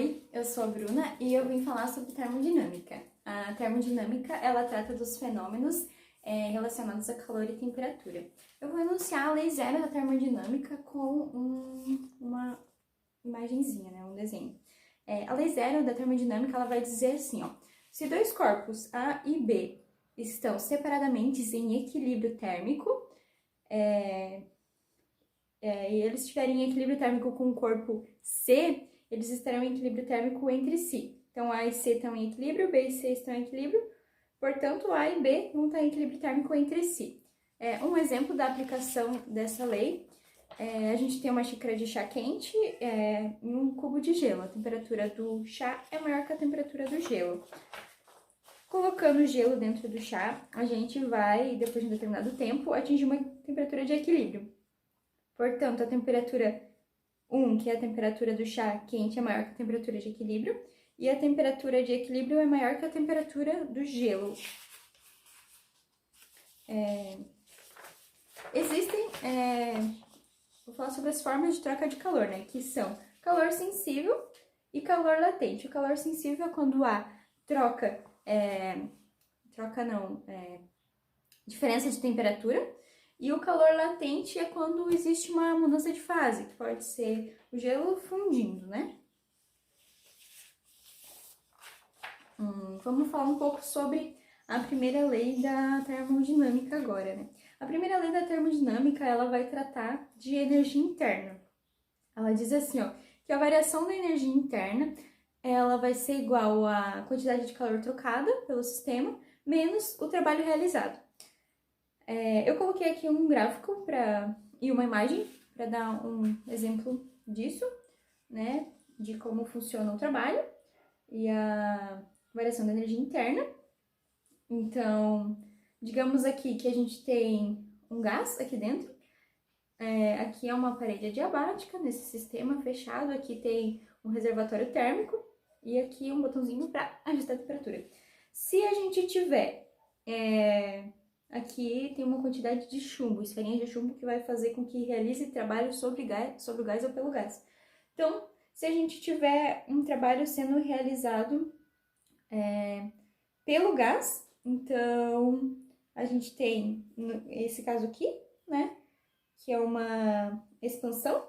Oi, eu sou a Bruna e eu vim falar sobre termodinâmica. A termodinâmica, ela trata dos fenômenos relacionados a calor e temperatura. Eu vou enunciar a lei zero da termodinâmica com uma imagenzinha, né, um desenho. A lei zero da termodinâmica, ela vai dizer assim, ó, se dois corpos A e B estão separadamente em equilíbrio térmico, e eles estiverem em equilíbrio térmico com o corpo C, eles estarão em equilíbrio térmico entre si. Então, A e C estão em equilíbrio, B e C estão em equilíbrio, portanto, A e B vão estar em equilíbrio térmico entre si. Um exemplo da aplicação dessa lei, a gente tem uma xícara de chá quente e um cubo de gelo. A temperatura do chá é maior que a temperatura do gelo. Colocando o gelo dentro do chá, a gente vai, depois de um determinado tempo, atingir uma temperatura de equilíbrio. Portanto, a temperatura 1, que é a temperatura do chá quente, é maior que a temperatura de equilíbrio, e a temperatura de equilíbrio é maior que a temperatura do gelo. Vou falar sobre as formas de troca de calor, né? Que são calor sensível e calor latente. O calor sensível é quando há diferença de temperatura. E o calor latente é quando existe uma mudança de fase, que pode ser o gelo fundindo, né? Vamos falar um pouco sobre a primeira lei da termodinâmica agora, né? A primeira lei da termodinâmica, ela vai tratar de energia interna. Ela diz assim, ó, que a variação da energia interna, ela vai ser igual à quantidade de calor trocada pelo sistema, menos o trabalho realizado. Eu coloquei aqui um gráfico e uma imagem para dar um exemplo disso, né? De como funciona o trabalho e a variação da energia interna. Então, digamos aqui que a gente tem um gás aqui dentro. Aqui é uma parede adiabática nesse sistema fechado. Aqui tem um reservatório térmico e aqui um botãozinho para ajustar a temperatura. Se a gente tiver... Aqui tem uma quantidade de chumbo, esferinhas de chumbo, que vai fazer com que realize trabalho sobre o gás ou pelo gás. Então, se a gente tiver um trabalho sendo realizado pelo gás, então a gente tem esse caso aqui, né, que é uma expansão.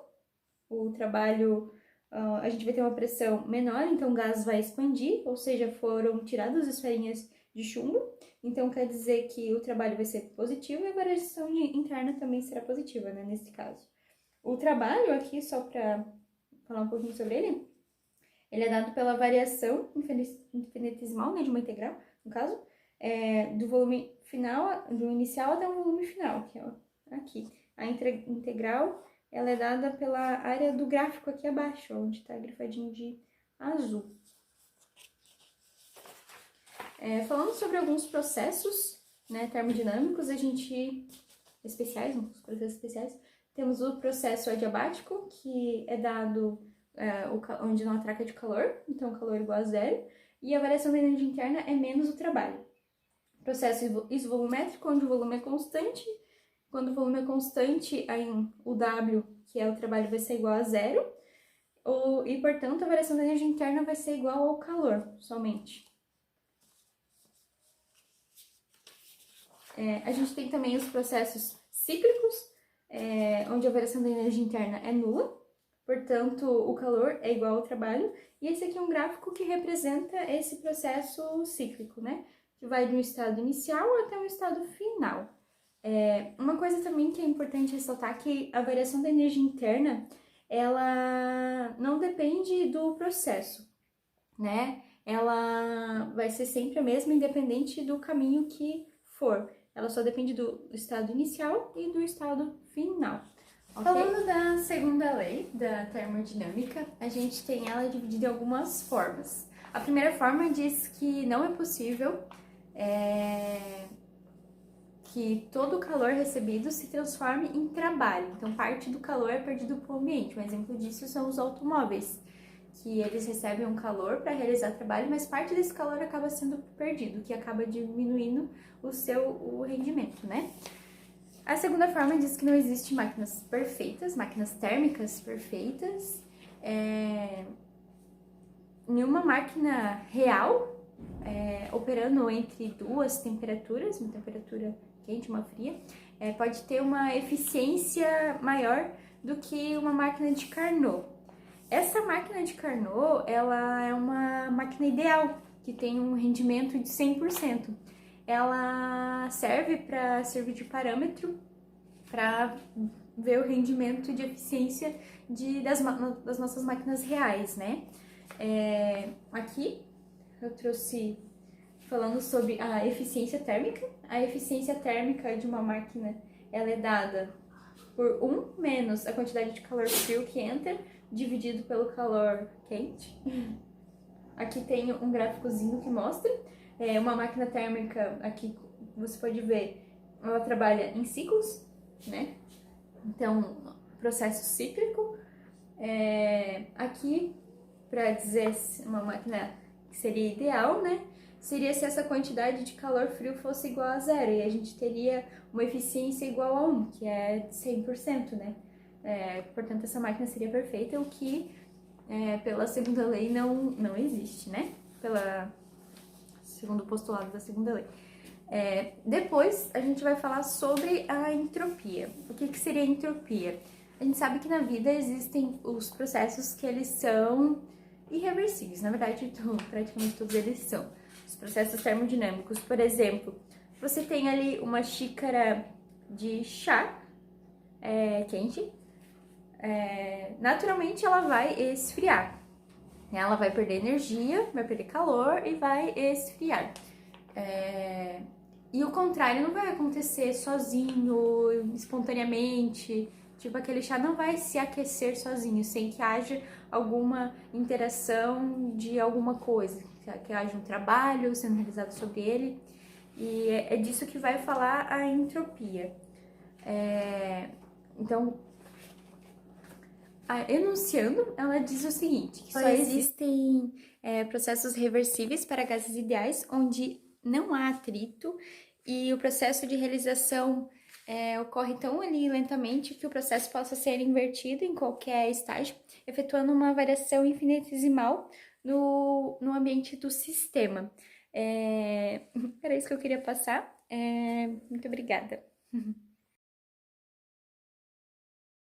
O trabalho, a gente vai ter uma pressão menor, então o gás vai expandir, ou seja, foram tiradas as esferinhas de chumbo. Então, quer dizer que o trabalho vai ser positivo e a variação interna também será positiva, né, nesse caso. O trabalho aqui, só para falar um pouquinho sobre ele é dado pela variação infinitesimal, né, de uma integral, no caso, do volume final, do inicial até o volume final, que é aqui. A integral, ela é dada pela área do gráfico aqui abaixo, onde está grifadinho de azul. Falando sobre alguns processos, né, termodinâmicos, especiais, temos o processo adiabático, que é dado onde não há troca de calor, então calor igual a zero, e a variação da energia interna é menos o trabalho. Processo isovolumétrico, onde o volume é constante. Quando o volume é constante, aí o W, que é o trabalho, vai ser igual a zero, e, portanto, a variação da energia interna vai ser igual ao calor, somente. A gente tem também os processos cíclicos, onde a variação da energia interna é nula, portanto, o calor é igual ao trabalho, e esse aqui é um gráfico que representa esse processo cíclico, né? Que vai de um estado inicial até um estado final. Uma coisa também que é importante ressaltar é que a variação da energia interna, ela não depende do processo, né? Ela vai ser sempre a mesma, independente do caminho que for. Ela só depende do estado inicial e do estado final. Okay? Falando da segunda lei da termodinâmica, a gente tem ela dividida em algumas formas. A primeira forma diz que não é possível que todo o calor recebido se transforme em trabalho. Então, parte do calor é perdido para o ambiente. Um exemplo disso são os automóveis, que eles recebem um calor para realizar trabalho, mas parte desse calor acaba sendo perdido, que acaba diminuindo o rendimento, né? A segunda forma diz que não existe máquinas perfeitas, máquinas térmicas perfeitas, em uma máquina real, operando entre duas temperaturas, uma temperatura quente e uma fria, pode ter uma eficiência maior do que uma máquina de Carnot. Essa máquina de Carnot, ela é uma máquina ideal, que tem um rendimento de 100%. Ela serve para servir de parâmetro para ver o rendimento de eficiência das nossas máquinas reais, né? Aqui eu trouxe falando sobre a eficiência térmica. A eficiência térmica de uma máquina ela é dada por 1 menos a quantidade de calor frio que entra, dividido pelo calor quente. Aqui tem um gráficozinho que mostra. Uma máquina térmica, aqui você pode ver, ela trabalha em ciclos, né? Então, processo cíclico. Aqui, para dizer uma máquina que seria ideal, né? Seria se essa quantidade de calor frio fosse igual a zero, e a gente teria uma eficiência igual a 1, que é 100%, né? Portanto, essa máquina seria perfeita, o que pela segunda lei não existe, né? Segundo o postulado da segunda lei. Depois, a gente vai falar sobre a entropia. O que seria a entropia? A gente sabe que na vida existem os processos que eles são irreversíveis. Na verdade, praticamente todos eles são. Os processos termodinâmicos, por exemplo, você tem ali uma xícara de chá quente, naturalmente ela vai esfriar. Ela vai perder energia, vai perder calor e vai esfriar. E o contrário não vai acontecer sozinho, espontaneamente. Tipo, aquele chá não vai se aquecer sozinho, sem que haja alguma interação de alguma coisa, que haja um trabalho sendo realizado sobre ele. E é disso que vai falar a entropia. Então, enunciando, ela diz o seguinte, que só existem processos reversíveis para gases ideais, onde não há atrito, e o processo de realização ocorre tão ali lentamente que o processo possa ser invertido em qualquer estágio, efetuando uma variação infinitesimal no ambiente do sistema. Era isso que eu queria passar. Muito obrigada.